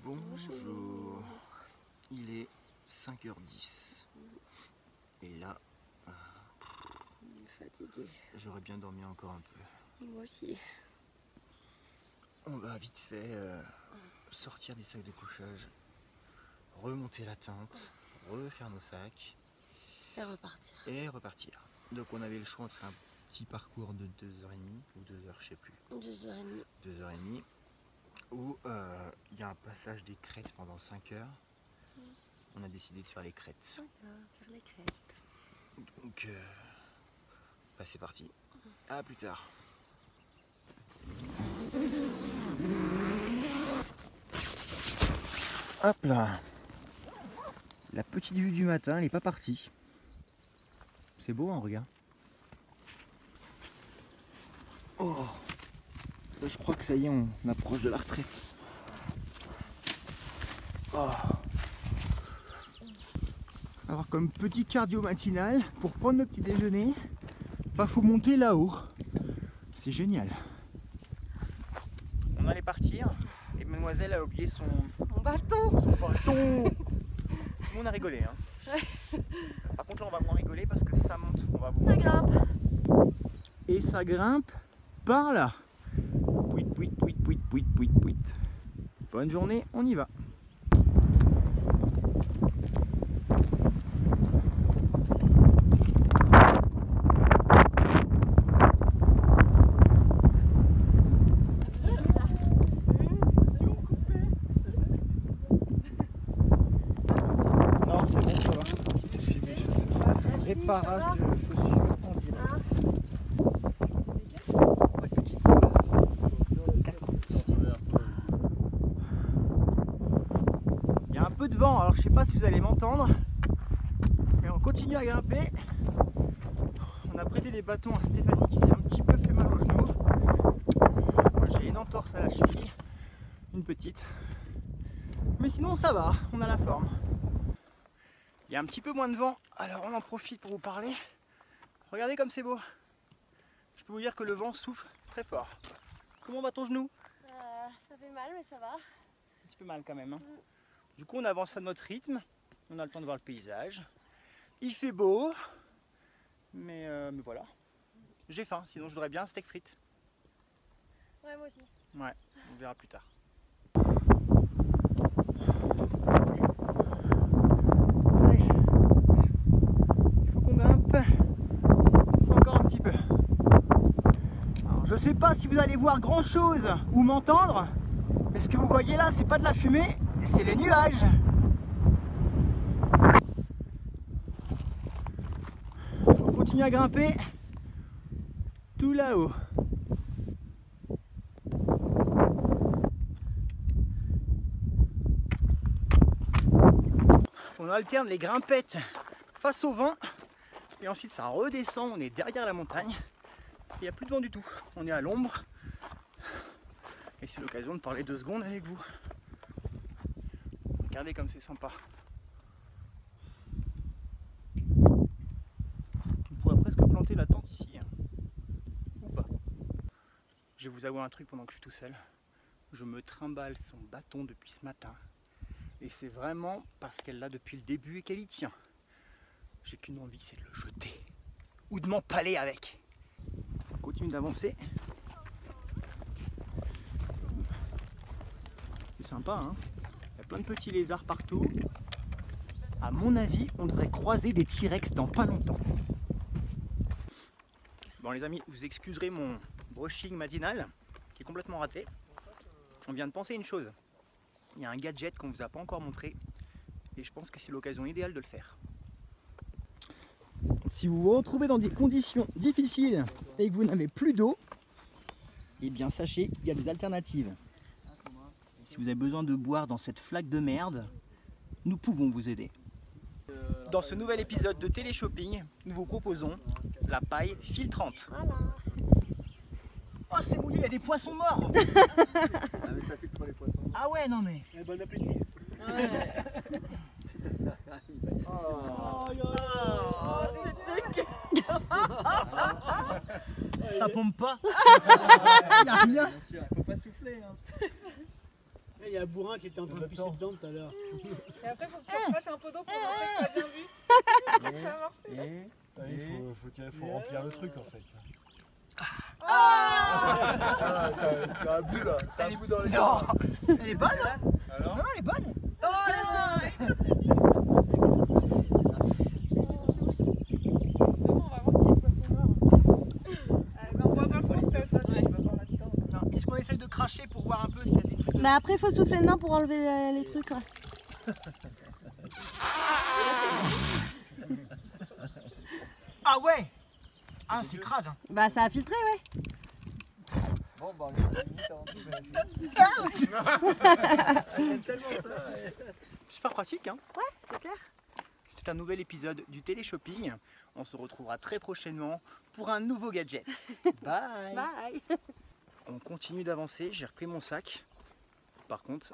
Bonjour. Il est 5h10. Et là, il est fatigué. J'aurais bien dormi encore un peu. Moi aussi. On va vite fait sortir des sacs de couchage, remonter la tente, refaire nos sacs et repartir. Donc on avait le choix entre un petit parcours de 2h30 ou 2h, je sais plus. 2h30. 2h30. Où il y a un passage des crêtes pendant 5 heures. On a décidé de faire les crêtes. Faire les crêtes. Donc, bah c'est parti. À plus tard. Hop là. La petite vue du matin, elle n'est pas partie. C'est beau, hein, regarde. Oh. Là, je crois que ça y est, on approche de la retraite. Oh. Alors comme petit cardio matinal, pour prendre notre petit déjeuner, bah, faut monter là-haut. C'est génial. On allait partir et mademoiselle a oublié son bâton. Son bâton. On a rigolé, hein. Par contre là on va moins rigoler parce que ça monte. On va voir. Ça grimpe. Et ça grimpe par là. Pouit. Bonne journée, on y va. Non, c'est bon, ça va. Réparage de chaussures en direct. Il y a un peu de vent, alors je sais pas si vous allez m'entendre, mais on continue à grimper. On a prêté des bâtons à Stéphanie qui s'est un petit peu fait mal au genou. Moi j'ai une entorse à la cheville, une petite, mais sinon ça va, on a la forme. Il y a un petit peu moins de vent, alors on en profite pour vous parler. Regardez comme c'est beau. Je peux vous dire que le vent souffle très fort. Comment va ton genou? Ça fait mal, mais ça va. Un petit peu mal quand même, hein. Du coup on avance à notre rythme, on a le temps de voir le paysage. Il fait beau, mais voilà. J'ai faim, sinon je voudrais bien un steak frites. Ouais, moi aussi. Ouais, on verra plus tard. Allez, il faut qu'on grimpe encore un petit peu. Alors, je sais pas si vous allez voir grand chose ou m'entendre, mais ce que vous voyez là, c'est pas de la fumée, c'est les nuages. On continue à grimper tout là-haut. On alterne les grimpettes face au vent et ensuite ça redescend, on est derrière la montagne. Il n'y a plus de vent du tout, on est à l'ombre et c'est l'occasion de parler 2 secondes avec vous. Regardez comme c'est sympa. On pourrait presque planter la tente ici, hein. Ou pas. Je vais vous avouer un truc pendant que je suis tout seul. Je me trimballe son bâton depuis ce matin. Et c'est vraiment parce qu'elle l'a depuis le début et qu'elle y tient. J'ai qu'une envie, c'est de le jeter. Ou de m'empaler avec. On continue d'avancer. C'est sympa, hein. Il y a plein de petits lézards partout. À mon avis, on devrait croiser des T-Rex dans pas longtemps. Bon les amis, vous excuserez mon brushing matinal qui est complètement raté. On vient de penser une chose. Il y a un gadget qu'on ne vous a pas encore montré et je pense que c'est l'occasion idéale de le faire. Si vous vous retrouvez dans des conditions difficiles et que vous n'avez plus d'eau, eh bien sachez qu'il y a des alternatives. Si vous avez besoin de boire dans cette flaque de merde, nous pouvons vous aider. Dans ce nouvel épisode de Télé-Shopping, nous vous proposons la paille filtrante. Voilà. Oh c'est mouillé, il y a des poissons morts. Ah mais ça filtre les poissons. Ah ouais non mais. Eh, bon appétit. Ouais. Ça pompe pas. Il n'y a rien. Bien sûr, il faut pas souffler. Hein. Il y a un bourrin qui était en train de pisser dedans tout à l'heure. Et après, faut que tu recraches un pot d'eau pour montrer que t'as bien vu. Ça marche. Il faut remplir le truc en fait. Ah T'as un bout là, t'as un bout dans les Non, elle est bonne hein. Alors Non, elle est bonne. Oh là là. Demain, on va voir qui est le poisson noir. Non, on voit pas trop que t'as ça, tu vas voir là-dedans. Non, est-ce qu'on essaye de cracher pour voir un peu s'il y a des trucs de... Bah après, il faut souffler dedans pour enlever les trucs. Ouais. Ah ouais. Ah, c'est crade. Hein. Bah ça a filtré, ouais. Bon, bah, on est limite avant tout vérifier. J'aime tellement ça. Super pratique hein. Ouais, c'est clair. C'est un nouvel épisode du Téléshopping. On se retrouvera très prochainement pour un nouveau gadget. Bye. Bye. On continue d'avancer, j'ai repris mon sac. Par contre,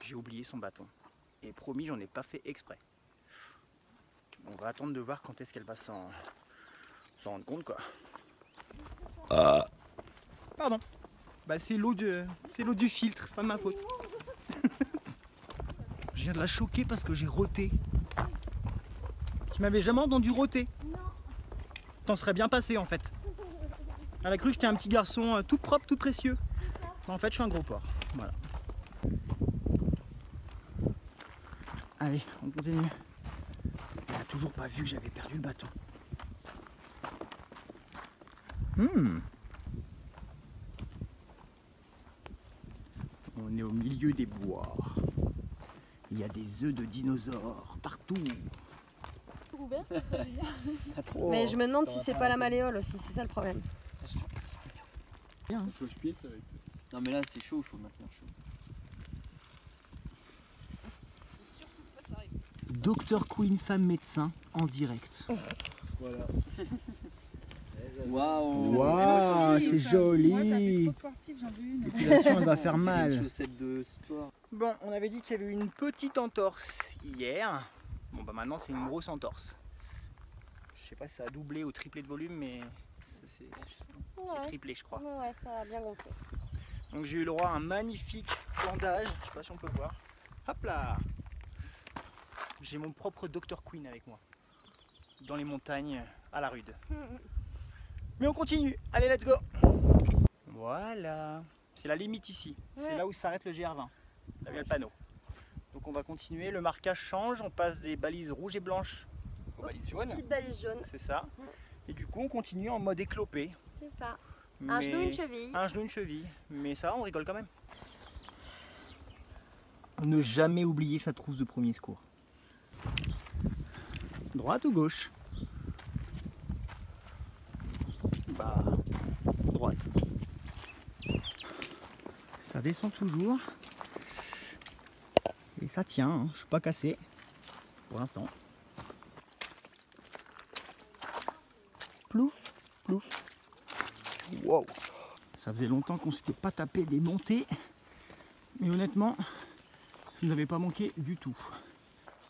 j'ai oublié son bâton. Et promis, j'en ai pas fait exprès. On va attendre de voir quand est-ce qu'elle va s'en rendre compte quoi. Pardon. Bah c'est l'eau du filtre, c'est pas de ma faute. Je viens de la choquer parce que j'ai roté. Tu m'avais jamais entendu roter? Non. T'en serais bien passé en fait. Elle a cru que j'étais un petit garçon tout propre, tout précieux. Mais en fait, je suis un gros porc. Voilà. Allez, on continue. Elle a toujours pas vu que j'avais perdu le bâton. On est au milieu des bois. Il y a des œufs de dinosaures partout. Ouvert, ça serait bien. Mais je me demande si c'est pas la malléole aussi, c'est ça le problème. Il faut que je pisse avec toi. Non, mais là, c'est chaud, il faut maintenir chaud. Dr Queen femme médecin en direct. Voilà. Waouh! Waouh, c'est Moi, ça fait joli. trop sportif, j'en veux une. L'épilation, elle va faire mal. Chaussettes de sport. Bon, on avait dit qu'il y avait eu une petite entorse hier. Bon, bah maintenant, c'est une grosse entorse. Je sais pas si ça a doublé ou triplé de volume, mais c'est Ouais. triplé, je crois. Ouais, ça a bien gonflé. Donc j'ai eu le droit à un magnifique bandage. Je sais pas si on peut voir. Hop là! J'ai mon propre Dr Queen avec moi. Dans les montagnes, à la rude. Mais on continue. Allez, let's go! Voilà. C'est la limite ici. C'est Ouais. là où s'arrête le GR20. Là, il y a le panneau. Donc on va continuer. Le marquage change. On passe des balises rouges et blanches aux balises jaunes. Petite balise jaune, C'est ça. Et du coup, on continue en mode éclopé. c'est ça. Un genou, une cheville. Un genou, une cheville. Mais ça, on rigole quand même. Ne jamais oublier sa trousse de premier secours. Droite ou gauche? Bah, droite. Ça descend toujours. Et ça tient, hein. Je suis pas cassé. Pour l'instant. Plouf, plouf. Wow. Ça faisait longtemps qu'on s'était pas tapé des montées. Mais honnêtement, ça ne nous avait pas manqué du tout.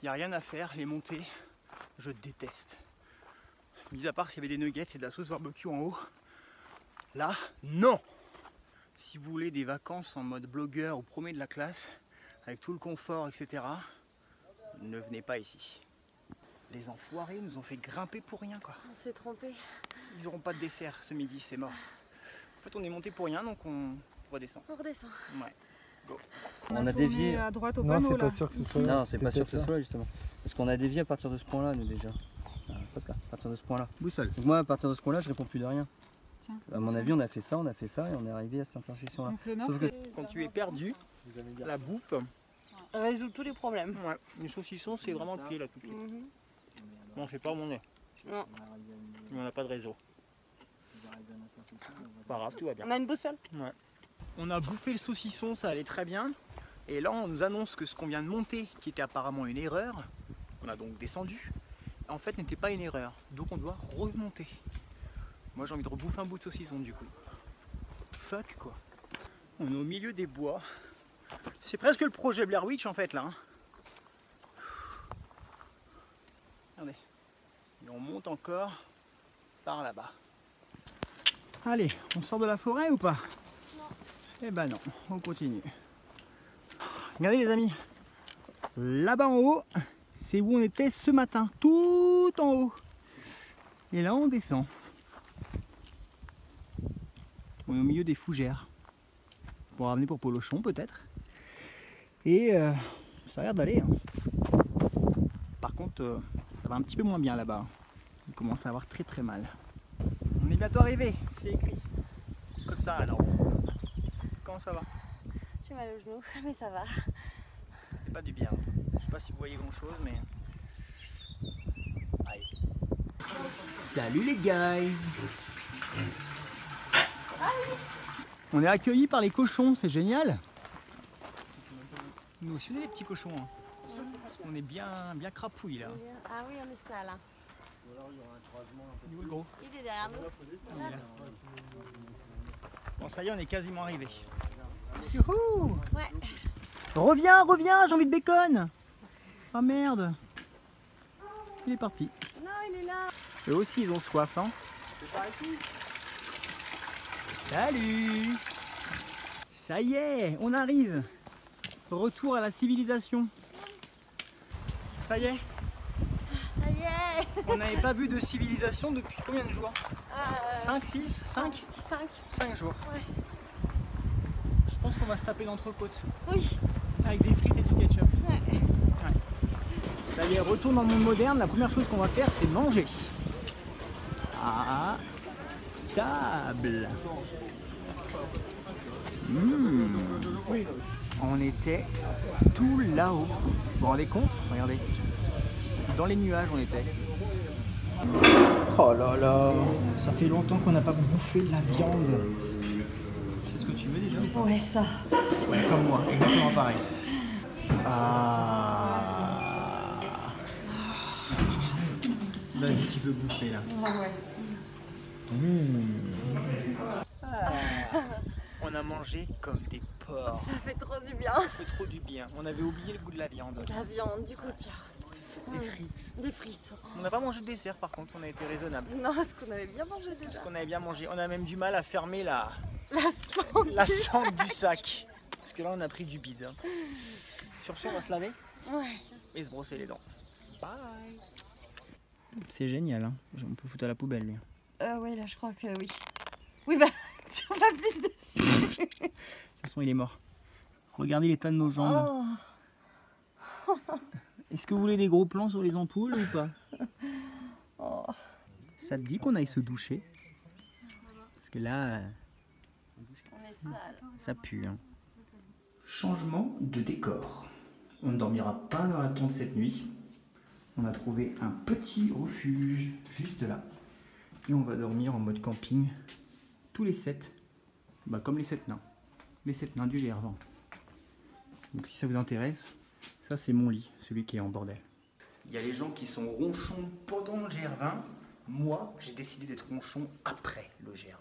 Il n'y a rien à faire, les montées, je déteste. Mis à part s'il y avait des nuggets et de la sauce barbecue en haut. Là, non! Si vous voulez des vacances en mode blogueur ou premier de la classe, avec tout le confort, etc., ne venez pas ici. Les enfoirés nous ont fait grimper pour rien, quoi. On s'est trompé. Ils n'auront pas de dessert ce midi, c'est mort. En fait, on est monté pour rien, donc on redescend. On redescend. Ouais. Go. On a dévié. À droite au Non, panneau c'est là. pas sûr que ce soit là. Non, c'est pas sûr que ce soit là justement. Parce qu'on a dévié à partir de ce point-là, nous déjà. Hop là, à partir de ce point-là. Boussole. Donc moi, à partir de ce point-là, je réponds plus de rien. Tiens, À mon avis, on a fait ça et on est arrivé à cette intersection-là. Donc le nord, Sauf que- c'est- Quand tu es perdu, la bouffe, Résout tous les problèmes. ouais, les saucissons, c'est vraiment le pied là tout de suite. Mhm. Non, c'est pas où on est. Non. On n'a pas de réseau. Pas grave, tout va bien. On a une boussole. On a bouffé le saucisson, ça allait très bien. Et là, on nous annonce que ce qu'on vient de monter, qui était apparemment une erreur, on a donc descendu, en fait n'était pas une erreur. Donc on doit remonter. Moi j'ai envie de rebouffer un bout de saucisson du coup. Fuck quoi. On est au milieu des bois. C'est presque le projet Blair Witch en fait là. Hein. Regardez. Et on monte encore par là-bas. Allez, on sort de la forêt ou pas? Non. Eh ben non, on continue. Regardez les amis, là-bas en haut, c'est où on était ce matin, tout en haut. Et là on descend. On est au milieu des fougères. Pour ramener pour Polochon peut-être. Et ça a l'air d'aller. Hein. Par contre, ça va un petit peu moins bien là-bas. On commence à avoir très très mal. On est bientôt arrivé, c'est écrit. Comme ça alors. Comment ça va? J'ai mal au genou, mais ça va. C'est pas du bien. Je sais pas si vous voyez grand chose, mais. Aïe. Salut les guys! On est accueillis par les cochons, c'est génial! Nous aussi on est des petits cochons. Hein. Parce qu'on est bien crapouilles là. Ah oui, on est ça là. Où est le gros? Il est derrière nous. Il est là. Bon ça y est, on est quasiment arrivé. Youhou! Ouais. Reviens, j'ai envie de bacon! Ah merde! Il est parti. Non, il est là. Eux aussi ils ont soif hein. Salut! Ça y est, on arrive! Retour à la civilisation. Ça y est, Ça y est. on n'avait pas vu de civilisation depuis combien de jours? 5, 6, 5? 5. 5 jours. Ouais. Je pense qu'on va se taper l'entrecôte Oui. avec des frites et du ketchup. Ouais. Ça y est, retour dans le monde moderne. La première chose qu'on va faire, c'est manger. À table. On était tout là-haut. Vous vous rendez compte? Regardez. Dans les nuages, on était. Oh là là, ça fait longtemps qu'on n'a pas bouffé de la viande. C'est ce que tu veux déjà? Ouais, ça. Ouais, comme moi, exactement pareil. Ah. Vas-y, tu peux bouffer là. Ah ouais. Ah. On a mangé comme des porcs. Ça fait trop du bien. Ça fait trop du bien. On avait oublié le goût de la viande. La viande, du coca. Des frites. Des frites. On n'a pas mangé de dessert par contre, on a été raisonnable. Non, est-ce qu'on avait bien mangé déjà? Parce qu'on avait bien mangé. On a même du mal à fermer La la santé. sangle du sac. Parce que là on a pris du bide. Hein. Sur ce, on va se laver Ouais. et se brosser les dents. Bye. C'est génial, hein. On peut foutre à la poubelle lui. Ouais, là je crois que oui. Oui, bah, tu en vas plus dessus. De toute façon, il est mort. Regardez l'état de nos jambes. Oh. Est-ce que vous voulez des gros plans sur les ampoules ou pas? Oh. Ça te dit qu'on aille se doucher? Parce que là, On est sale. ça pue. Hein. Changement de décor. On ne dormira pas dans la tente cette nuit. On a trouvé un petit refuge juste là. Et on va dormir en mode camping. Tous les 7. Bah, comme les 7 nains. Les 7 nains du GR20. Donc si ça vous intéresse, ça c'est mon lit, celui qui est en bordel. Il y a les gens qui sont ronchons pendant le GR20. Moi, j'ai décidé d'être ronchon après le GR20.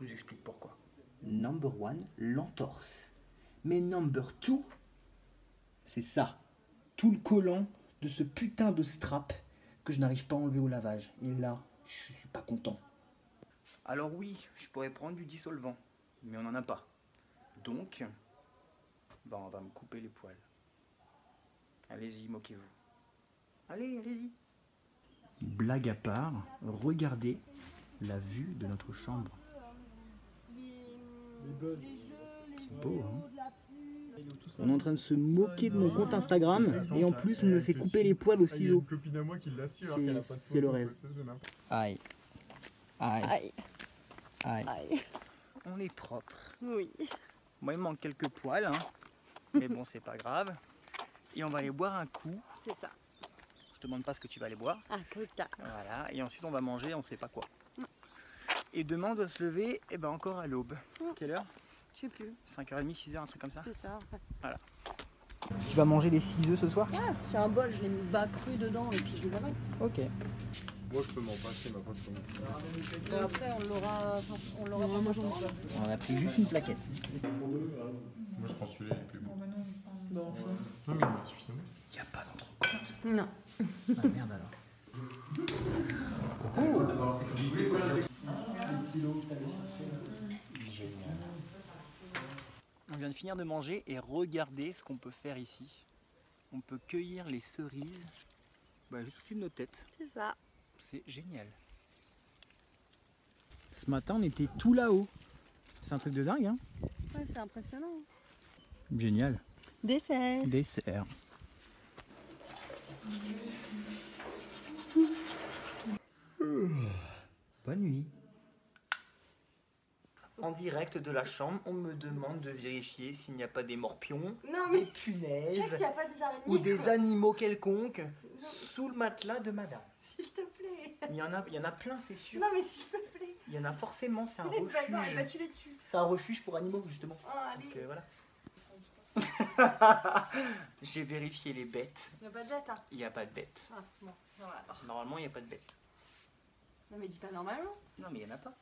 Je vous explique pourquoi. Number 1, l'entorse. Mais number 2, c'est ça. Tout le collant de ce putain de strap que je n'arrive pas à enlever au lavage. Et là, je suis pas content. Alors oui, je pourrais prendre du dissolvant, mais on n'en a pas. Donc, bah on va me couper les poils. Allez-y, moquez-vous. Allez, allez-y. Blague à part, regardez la vue de notre chambre. C'est beau, hein? On est en train de se moquer de mon compte Instagram et en plus on me fait couper les poils au ciseau. Il y a une copine à moi qui l'assure qu'elle a pas de C'est le photo, rêve. ça, c'est n'importe Aïe. Aïe. Aïe. Aïe. Aïe. On est propre. Oui. Moi il me manque quelques poils, hein. Mais bon c'est pas grave. Et on va aller boire un coup. C'est ça. Je te demande pas ce que tu vas aller boire. Ah, coca. Voilà. Et ensuite on va manger, on sait pas quoi. Et demain on doit se lever et ben encore à l'aube. Quelle heure? Je sais plus. 5h30, 6h, un truc comme ça. C'est ça. Voilà. Tu vas manger les 6 œufs ce soir? Ah, c'est un bol, je l'ai mis bas cru dedans et puis je les avale. Ok. Moi, je peux m'en passer, ma passe comme Et après, on l'aura pas mangé ensemble. On a pris juste une plaquette. Moi, je prends celui-là, il est plus bon. Non, mais il m'a suffisamment. Il n'y a pas d'entrecôte. Non. Ah merde alors. Génial. On vient de finir de manger et regardez ce qu'on peut faire ici. On peut cueillir les cerises juste au-dessus de nos têtes. C'est ça. C'est génial. Ce matin, on était tout là-haut. C'est un truc de dingue, hein? Ouais, c'est impressionnant. Génial. Dessert. Dessert. Bonne nuit. En direct de la chambre, on me demande de vérifier s'il n'y a pas des morpions, Non des mais punaises check s'il n'y a pas des araignées. ou des animaux quelconques sous le matelas de madame. S'il te plaît. Il y en a plein, c'est sûr. Non mais s'il te plaît. Il y en a forcément, c'est un Eh ben non, refuge. tu les tues. C'est un refuge pour animaux, justement. Oh, allez. Donc j'ai vérifié les bêtes. Il n'y a pas de bête, hein. Il n'y a pas de bêtes. Ah, bon, voilà. Alors. Normalement, il n'y a pas de bêtes. Non mais dis pas normalement. Non, mais il n'y en a pas.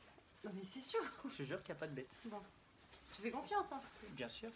Non mais c'est sûr. Je te jure qu'il n'y a pas de bêtes. Bon. Je fais confiance, hein. Bien sûr.